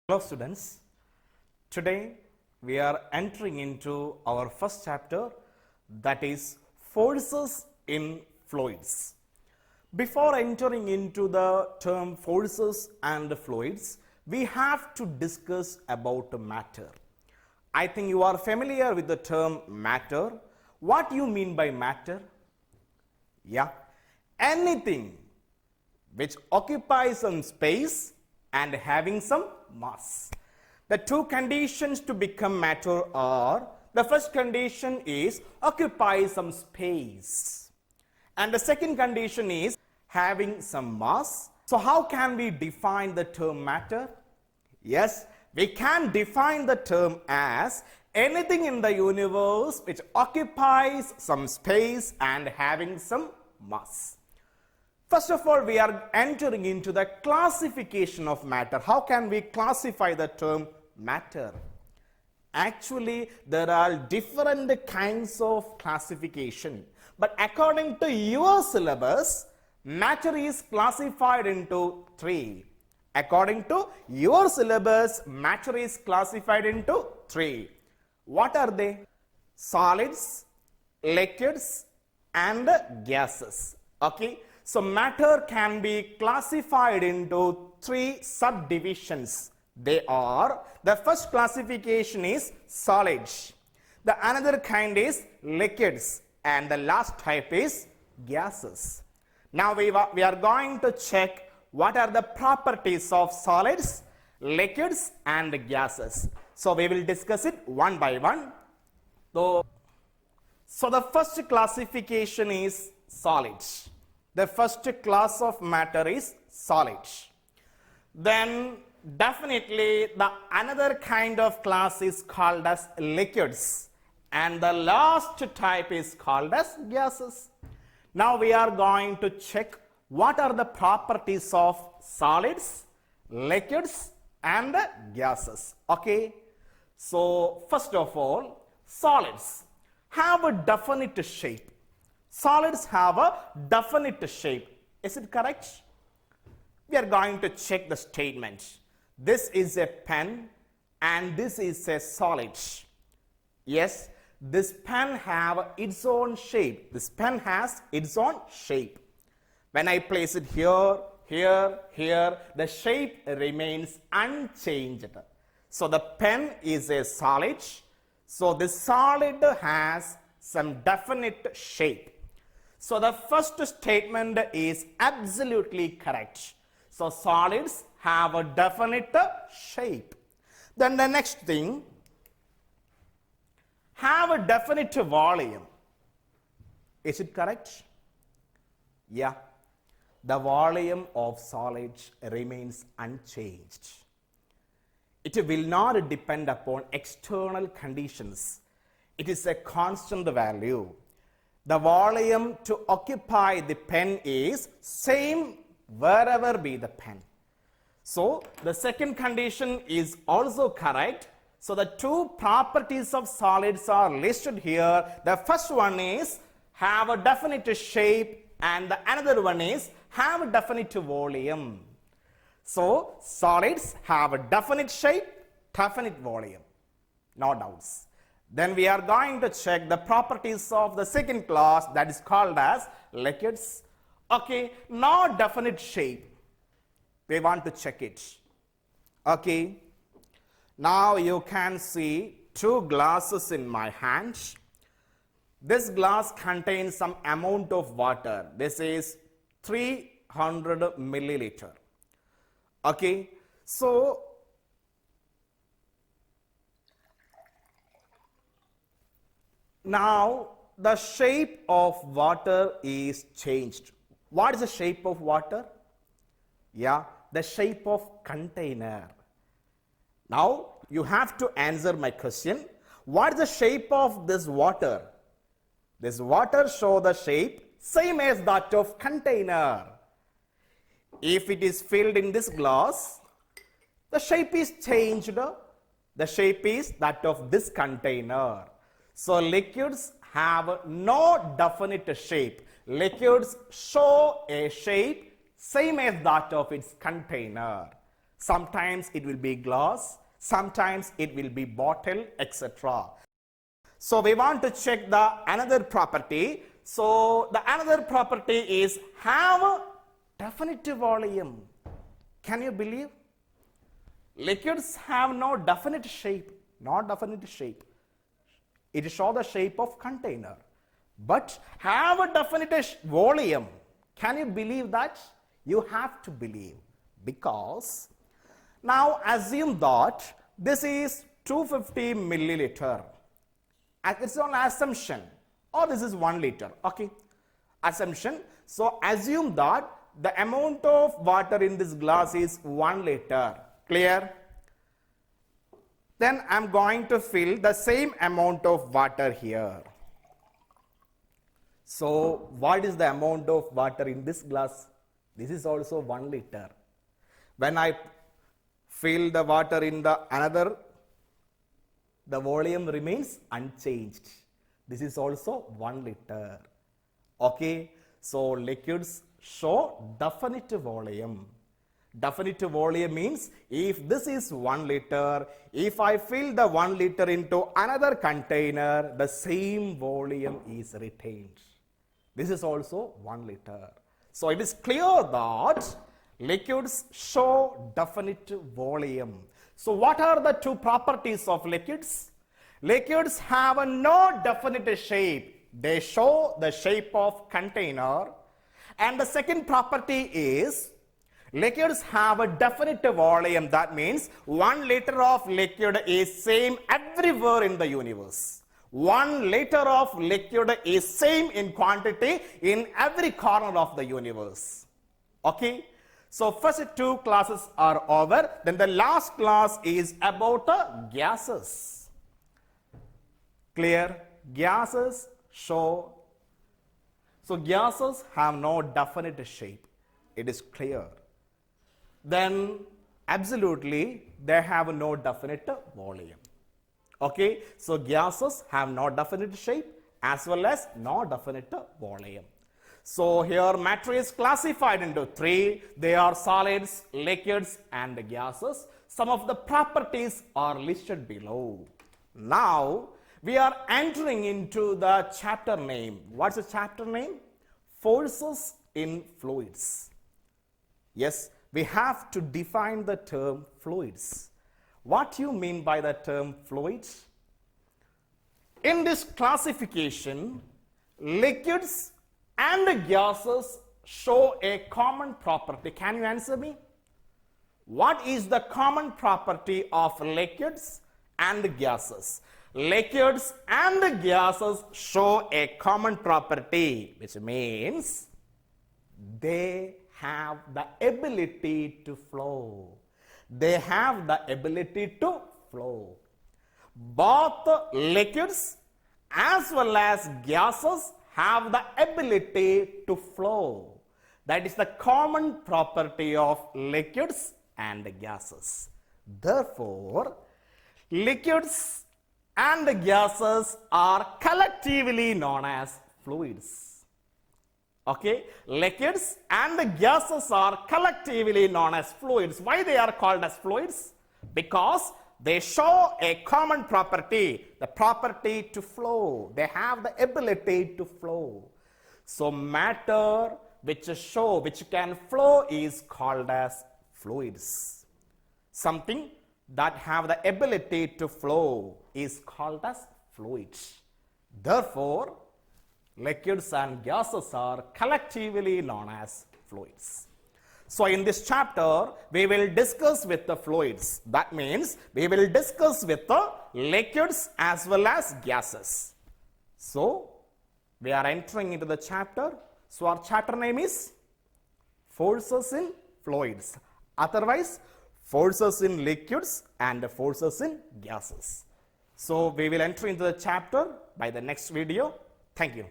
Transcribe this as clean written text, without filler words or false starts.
Hello students, today we are entering into our first chapter, that is forces in fluids. Before entering into the term forces and fluids, we have to discuss about matter. I think you are familiar with the term matter. What do you mean by matter? Yeah, anything which occupies some space and having some mass. The two conditions to become matter are, the first condition is occupy some space, and the second condition is having some mass. So how can we define the term matter? Yes, we can define the term as anything in the universe which occupies some space and having some mass. First of all, we are entering into the classification of matter. How can we classify the term matter? Actually, there are different kinds of classification. But according to your syllabus, matter is classified into three. According to your syllabus, matter is classified into three. What are they? Solids, liquids, and gases. Okay. So matter can be classified into three subdivisions. They are, the first classification is solids, the another kind is liquids, and the last type is gases. Now we are going to check what are the properties of solids, liquids, and gases. So we will discuss it one by one. So the first classification is solids. The first class of matter is solid. Then definitely the another kind of class is called as liquids, and the last type is called as gases. Now we are going to check what are the properties of solids, liquids, and gases. Okay. So first of all, solids have a definite shape. Solids have a definite shape. Is it correct? We are going to check the statement. This is a pen and this is a solid. Yes, this pen have its own shape. This pen has its own shape. When I place it here, here, here, the shape remains unchanged. So the pen is a solid. So the solid has some definite shape. So the first statement is absolutely correct. So solids have a definite shape. Then the next thing, have a definite volume. Is it correct? Yeah. The volume of solids remains unchanged. It will not depend upon external conditions. It is a constant value. The volume to occupy the pen is same wherever be the pen. So the second condition is also correct. So the two properties of solids are listed here. The first one is have a definite shape, and the another one is have a definite volume. So solids have a definite shape, definite volume. No doubts. Then we are going to check the properties of the second class, that is called as liquids. Okay, no definite shape. We want to check it. Okay, now you can see two glasses in my hands. This glass contains some amount of water. This is 300 milliliter. Okay, so now the shape of water is changed. What is the shape of water? Yeah, the shape of container. Now you have to answer my question. What is the shape of this water? This water show the shape same as that of container. If it is filled in this glass, the shape is changed. The shape is that of this container. So liquids have no definite shape. Liquids show a shape same as that of its container. Sometimes it will be glass, sometimes it will be bottle, etc. So we want to check the another property. So the another property is have a definite volume. Can you believe? Liquids have no definite shape, not definite shape. It shows the shape of container, but have a definite volume. Can you believe that? You have to believe, because now assume that this is 250 milliliter. It's an assumption, or this is 1 liter. Okay, assumption. So assume that the amount of water in this glass is 1 liter. Clear? Then I'm going to fill the same amount of water here. So what is the amount of water in this glass? This is also 1 liter. When I fill the water in the another, the volume remains unchanged. This is also 1 liter. Okay, so liquids show definite volume. Definite volume means if this is 1 liter, if I fill the 1 liter into another container, the same volume is retained. This is also 1 liter. So it is clear that liquids show definite volume. So what are the two properties of liquids? Liquids have a no definite shape. They show the shape of container. And the second property is liquids have a definite volume. That means 1 liter of liquid is same everywhere in the universe. 1 liter of liquid is same in quantity in every corner of the universe. Okay. So first two classes are over. Then the last class is about gases. Clear? Gases show. So gases have no definite shape. It is clear. Then absolutely they have no definite volume. Okay, so gases have no definite shape as well as no definite volume. So here matter is classified into 3. They are solids, liquids and gases. Some of the properties are listed below. Now we are entering into the chapter name. What's the chapter name? Forces in fluids. Yes, we have to define the term fluids. What do you mean by the term fluids? In this classification, liquids and gases show a common property. Can you answer me? What is the common property of liquids and gases? Liquids and gases show a common property, which means they have the ability to flow. They have the ability to flow. Both liquids as well as gases have the ability to flow. That is the common property of liquids and gases. Therefore, liquids and gases are collectively known as fluids. Okay, liquids and gases are collectively known as fluids. Why they are called as fluids? Because they show a common property, the property to flow. They have the ability to flow. So matter which can flow is called as fluids. Something that have the ability to flow is called as fluids. Therefore, liquids and gases are collectively known as fluids. So in this chapter, we will discuss with the fluids. That means we will discuss with the liquids as well as gases. So we are entering into the chapter. So our chapter name is Forces in Fluids. Otherwise, forces in liquids and forces in gases. So we will enter into the chapter by the next video. Thank you.